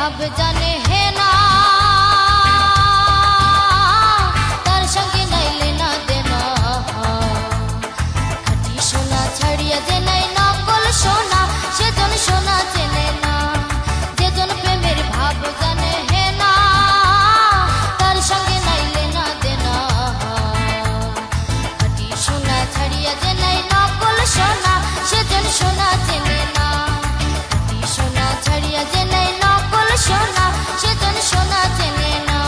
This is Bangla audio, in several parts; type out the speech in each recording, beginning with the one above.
ভাব জানে হে না, তার সঙ্গে নাইলে না দেনা। খাঁটি সোনা ছাড়িয়া যে নাই নকল সোনা, সেজন সোনা চেনে না। যেজন প্রেমের ভাব জানে হে না, তার সঙ্গে নাইলে না দেনা। খাঁটি সোনা ছাড়িয়া যে নাই নকল সোনা, সেজন সোনা চেনে না। খাঁটি সোনা ছাড়িয়া যে নাই নকল সোনা, সেজন সোনা চেনে না।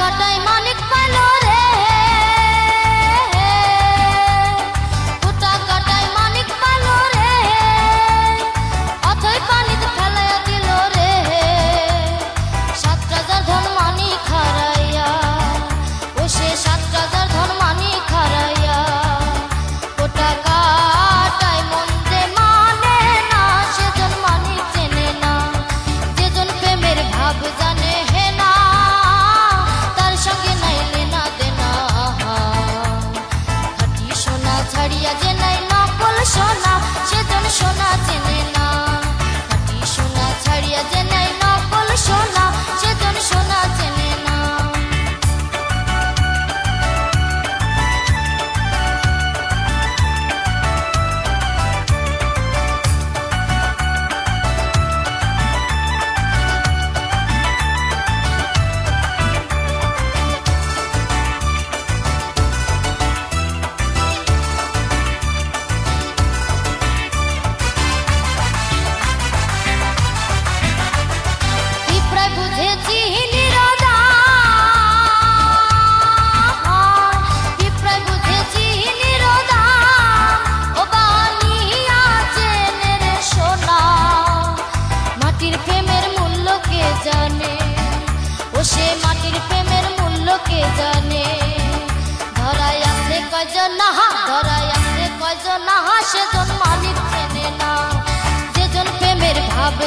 কাটায় মানিক পাইল রে, কুটা কাটায় মানিক পাইল রে, অথই পানিতে ফেলাইয়া দিল রে। 7 রাজার ধন মানিক হারাইয়া, ও সে 7 রাজার ধন মানিক হারাইয়া। কুটা কাটায় মন যে মানে না, সেজন মানিক চেনে না। যেজন প্রেমের ভাব জানে হে না, সঙ্গে নাইলে না দেনা। খাঁটি সোনা ছাড়িয়া যে নাই নকল সোনা, সেজন সোনা চেনে না। খাঁটি সোনা ছাড়িয়া যে নাই নকল সোনা, সেজন সোনা চেনে না। বুঝেছি নিরদান, পিঁপড়ায় বুঝেছি নিরদান, ও বানিয়া চেনে রে সোনা। মাটির প্রেমের মূল্য কে জানে, ও সে মাটির প্রেমের মূল্য কে জানে। ধরায় আছে কয়জন নাহা, ধরায় আছে কয়জন নাহা, সেজন মালিক চেনে না। যেজন প্রেমের ভাব